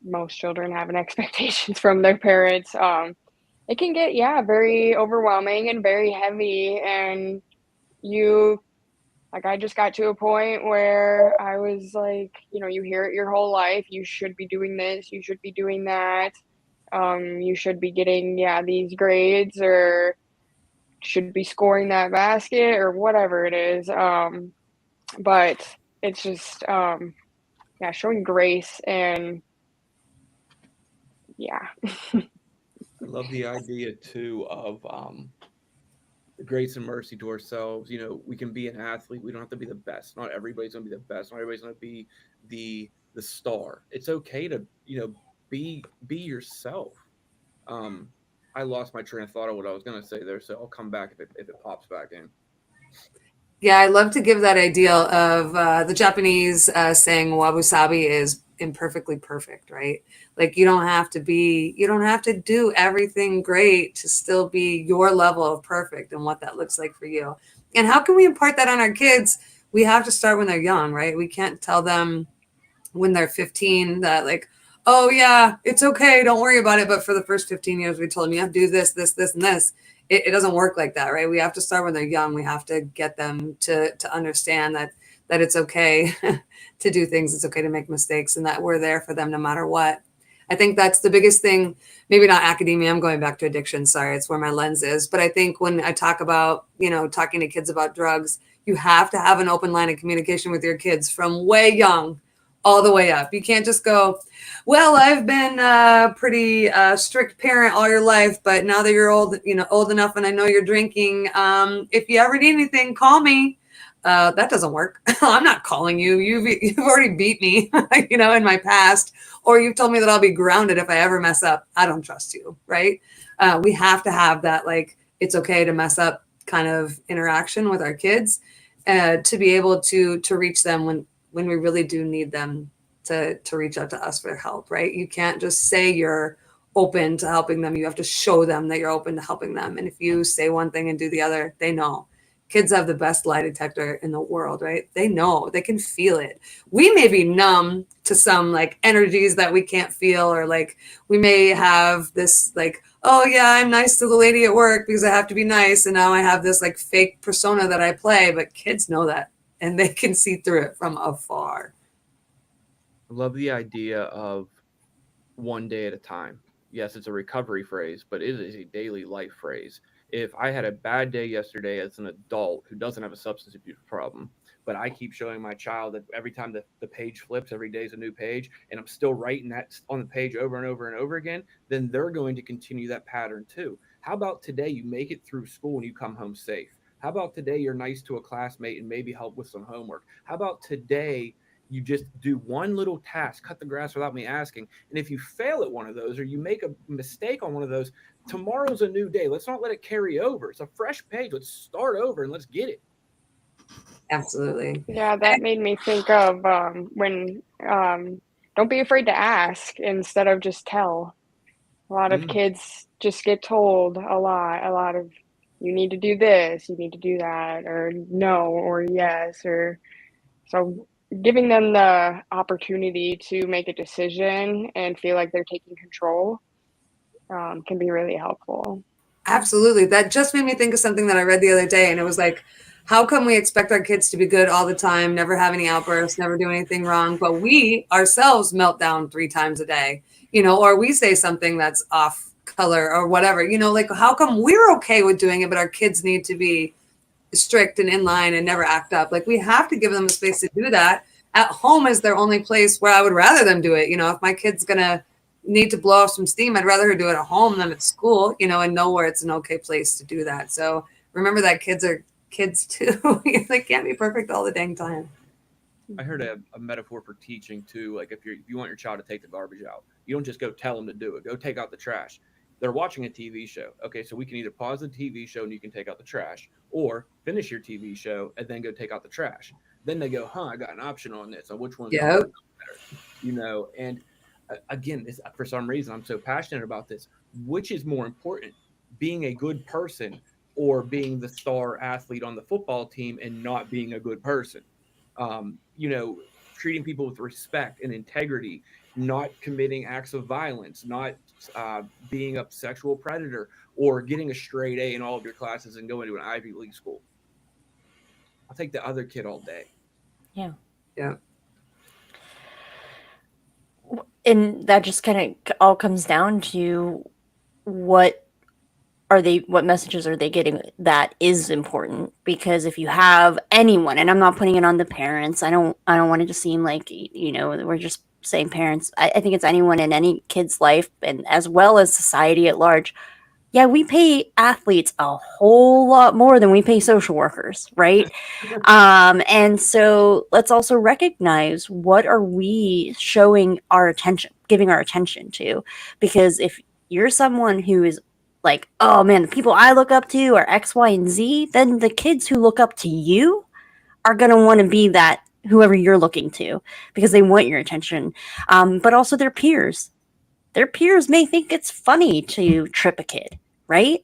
D: most children have an expectations from their parents. It can get, yeah, very overwhelming and very heavy, and you like I just got to a point where I was like, you hear it your whole life. You should be doing this. You should be doing that. You should be getting, yeah, these grades, or should be scoring that basket, or whatever it is. But it's just, yeah, showing grace and yeah.
C: I love the idea too of grace and mercy to ourselves. We can be an athlete. We don't have to be the best. Not everybody's going to be the best. Not everybody's going to be the star. It's okay to be yourself. Um, I lost my train of thought of what I was going to say there, so I'll come back if it pops back in.
B: Yeah, I love to give that ideal of the Japanese saying wabi sabi is imperfectly perfect, right? Like you don't have to do everything great to still be your level of perfect and what that looks like for you. And how can we impart that on our kids? We have to start when they're young, right? We can't tell them when they're 15 that like, oh yeah, it's okay, don't worry about it. But for the first 15 years, we told them you have to do this, and this. It doesn't work like that, right? We have to start when they're young. We have to get them to understand that it's okay to do things. It's okay to make mistakes, and that we're there for them no matter what. I think that's the biggest thing. Maybe not academia. I'm going back to addiction. Sorry, it's where my lens is. But I think when I talk about, talking to kids about drugs, you have to have an open line of communication with your kids from way young all the way up. You can't just go, well, I've been a pretty strict parent all your life, but now that you're old enough, and I know you're drinking, if you ever need anything, call me. That doesn't work. I'm not calling you. You've already beat me, in my past, or you've told me that I'll be grounded if I ever mess up. I don't trust you, right? We have to have that, like, it's okay to mess up kind of interaction with our kids, to be able to reach them when we really do need them to reach out to us for help, right? You can't just say you're open to helping them. You have to show them that you're open to helping them. And if you say one thing and do the other, they know. Kids have the best lie detector in the world, right? They know, they can feel it. We may be numb to some like energies that we can't feel, or like we may have this like, oh yeah, I'm nice to the lady at work because I have to be nice. And now I have this like fake persona that I play, but kids know that and they can see through it from afar.
C: I love the idea of one day at a time. Yes, it's a recovery phrase, but it is a daily life phrase. If I had a bad day yesterday as an adult who doesn't have a substance abuse problem, but I keep showing my child that every time the page flips, every day is a new page, and I'm still writing that on the page over and over and over again, then they're going to continue that pattern too. How about today you make it through school and you come home safe? How about today you're nice to a classmate and maybe help with some homework? How about today you just do one little task, cut the grass without me asking? And if you fail at one of those or you make a mistake on one of those, tomorrow's a new day. Let's not let it carry over. It's a fresh page. Let's start over and let's get it.
B: Absolutely.
D: Yeah, that made me think of when don't be afraid to ask instead of just tell. A lot of
C: Mm.
D: kids just get told a lot of you need to do this, you need to do that, or no, or yes, or so giving them the opportunity to make a decision and feel like they're taking control can be really helpful.
B: Absolutely. That just made me think of something that I read the other day, and it was like, how come we expect our kids to be good all the time, never have any outbursts, never do anything wrong, but we ourselves melt down 3 times a day, or we say something that's off color or whatever, like how come we're okay with doing it, but our kids need to be strict and in line and never act up? Like we have to give them a space to do that. At home is their only place where I would rather them do it. If my kid's gonna need to blow off some steam, I'd rather her do it at home than at school, and know where it's an okay place to do that. So remember that kids are kids too. They can't be perfect all the dang time.
C: I heard a metaphor for teaching too. Like if you want your child to take the garbage out, you don't just go tell them to do it. Go take out the trash. They're watching a TV show. Okay, so we can either pause the TV show and you can take out the trash, or finish your TV show and then go take out the trash. Then they go, huh, I got an option on this. On which one's going to
B: Yeah.
C: work better, And again, for some reason, I'm so passionate about this. Which is more important, being a good person or being the star athlete on the football team and not being a good person? Treating people with respect and integrity, not committing acts of violence, not being a sexual predator, or getting a straight A in all of your classes and going to an Ivy League school. I'll take the other kid all day.
A: Yeah.
B: Yeah.
A: And that just kind of all comes down to what what messages are they getting that is important? Because if you have anyone, and I'm not putting it on the parents, I don't want it to seem like we're just saying parents. I think it's anyone in any kid's life, and as well as society at large. Yeah, we pay athletes a whole lot more than we pay social workers, right? And so let's also recognize, what are we showing our attention, giving our attention to? Because if you're someone who is like, oh man, the people I look up to are X, Y, and Z, then the kids who look up to you are going to want to be that, whoever you're looking to, because they want your attention. But also their peers. Their peers may think it's funny to trip a kid, right?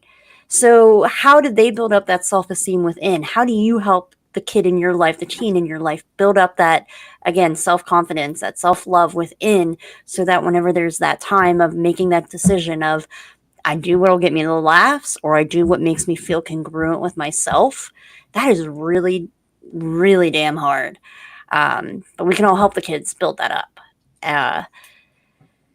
A: So, how did they build up that self esteem within? How do you help the kid in your life, the teen in your life, build up that, again, self confidence, that self love within, so that whenever there's that time of making that decision of, I do what will get me the laughs, or I do what makes me feel congruent with myself, that is really, really damn hard. But we can all help the kids build that up. Uh,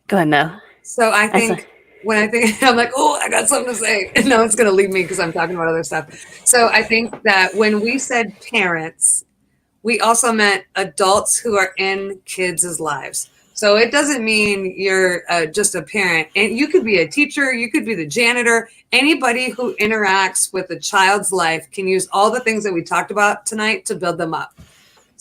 A: Go ahead, Mo.
B: So I think when I think, I'm like, oh, I got something to say. And now it's going to leave me because I'm talking about other stuff. So I think that when we said parents, we also meant adults who are in kids' lives. So it doesn't mean you're just a parent. And you could be a teacher, you could be the janitor. Anybody who interacts with a child's life can use all the things that we talked about tonight to build them up.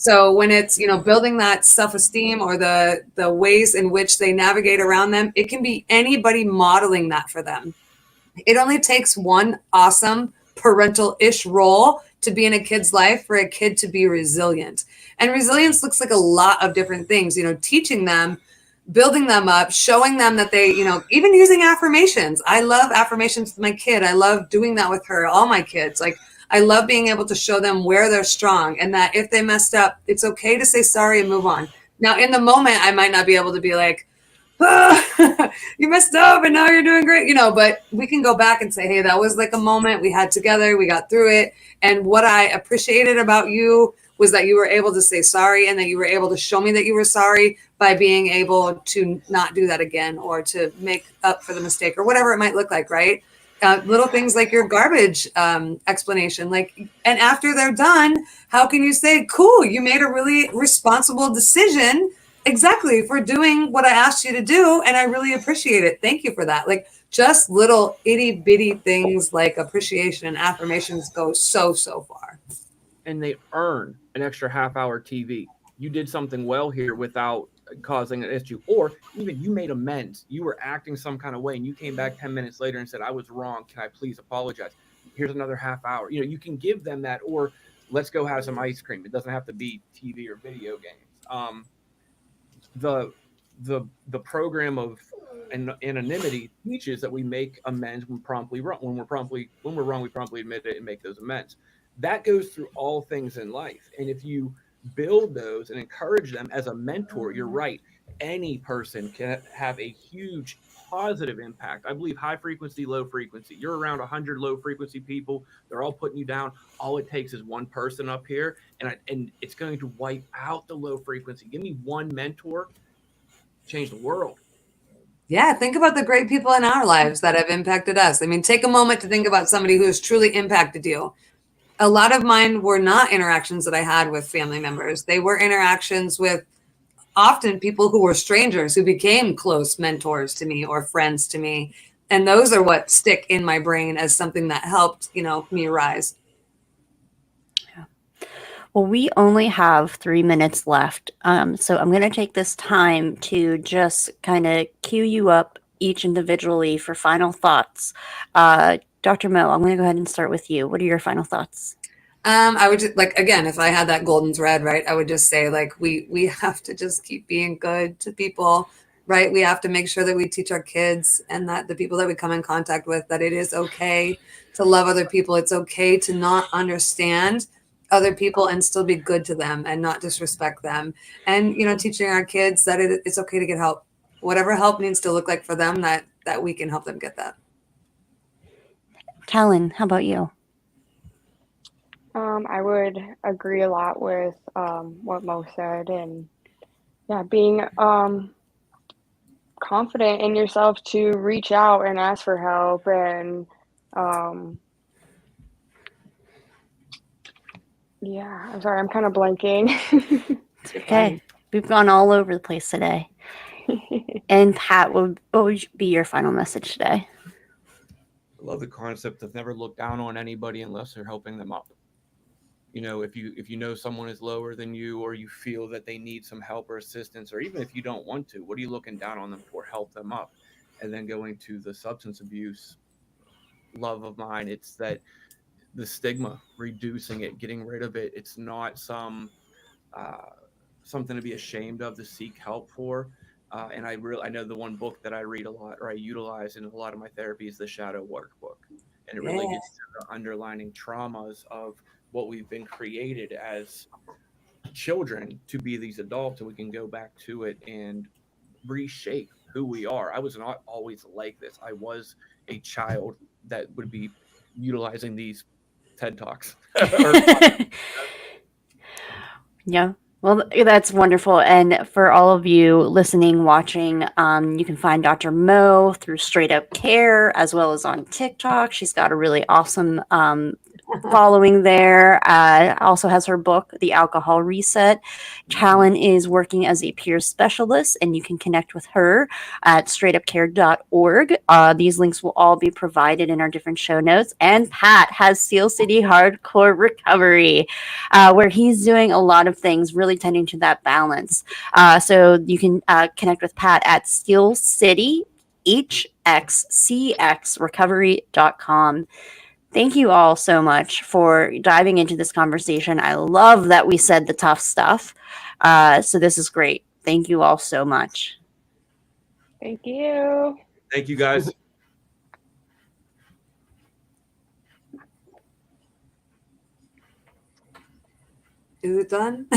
B: So when it's, building that self-esteem or the ways in which they navigate around them, it can be anybody modeling that for them. It only takes one awesome parental-ish role to be in a kid's life for a kid to be resilient. And resilience looks like a lot of different things, teaching them, building them up, showing them that they, even using affirmations. I love affirmations with my kid. I love doing that with her, all my kids. Like, I love being able to show them where they're strong, and that if they messed up, it's okay to say sorry and move on. Now, in the moment, I might not be able to be like, oh, you messed up and now you're doing great, but we can go back and say, hey, that was like a moment we had together. We got through it. And what I appreciated about you was that you were able to say sorry, and that you were able to show me that you were sorry by being able to not do that again, or to make up for the mistake, or whatever it might look like, right? Little things like your garbage explanation, and after they're done, how can you say, cool, you made a really responsible decision, exactly, for doing what I asked you to do, and I really appreciate it. Thank you for that. Like, just little itty bitty things like appreciation and affirmations go so far.
C: And they earn an extra half-hour TV. You did something well here without causing an issue, or even you made amends. You were acting some kind of way and you came back 10 minutes later and said, I was wrong, can I please apologize? Here's another half hour. You can give them that. Or let's go have some ice cream. It doesn't have to be TV or video games. The the program of anonymity teaches that we make amends when promptly wrong. When we're wrong, we promptly admit it and make those amends. That goes through all things in life. And if you build those and encourage them as a mentor, you're right. Any person can have a huge positive impact. I believe high frequency, low frequency. You're around 100 low frequency people. They're all putting you down. All it takes is one person up here, and it's going to wipe out the low frequency. Give me one mentor, change the world.
B: Yeah, think about the great people in our lives that have impacted us. I mean, take a moment to think about somebody who has truly impacted you. A lot of mine were not interactions that I had with family members. They were interactions with often people who were strangers who became close mentors to me or friends to me. And those are what stick in my brain as something that helped, me rise.
A: Well, we only have 3 minutes left. So I'm going to take this time to just kind of cue you up each individually for final thoughts. Dr. Mo, I'm going to go ahead and start with you. What are your final thoughts?
B: I would just, again, if I had that golden thread, right, I would just say we have to just keep being good to people, right? We have to make sure that we teach our kids and that the people that we come in contact with, that it is okay to love other people. It's okay to not understand other people and still be good to them and not disrespect them. And, teaching our kids that it's okay to get help, whatever help needs to look like for them, that we can help them get that.
A: Talon, how about you?
D: I would agree a lot with what Mo said, and yeah, being confident in yourself to reach out and ask for help, and yeah, I'm sorry, I'm kind of blanking.
A: It's okay. We've gone all over the place today. And Pat, what would be your final message today?
C: I love the concept of never look down on anybody unless they're helping them up. If you know someone is lower than you, or you feel that they need some help or assistance, or even if you don't want to, what are you looking down on them for? Help them up. And then going to the substance abuse love of mine, it's that the stigma, reducing it, getting rid of it. It's not something to be ashamed of, to seek help for. And I know the one book that I read a lot, or I utilize in a lot of my therapy, is the Shadow Workbook, and it really gets to the underlining traumas of what we've been created as children to be these adults, and we can go back to it and reshape who we are. I was not always like this. I was a child that would be utilizing these TED Talks.
A: Yeah. Well, that's wonderful. And for all of you listening, watching, you can find Dr. Mo through Straight Up Care, as well as on TikTok. She's got a really awesome following there. Also has her book, The Alcohol Reset. Talon is working as a peer specialist, and you can connect with her at straightupcare.org. These links will all be provided in our different show notes. And Pat has Steel City Hardcore Recovery, where he's doing a lot of things, really tending to that balance. So you can connect with Pat at Steel City HXCXrecovery.com. Thank you all so much for diving into this conversation. I love that we said the tough stuff. So this is great. Thank you all so much.
D: Thank you.
C: Thank you, guys.
B: Is it done?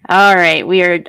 A: All right. We are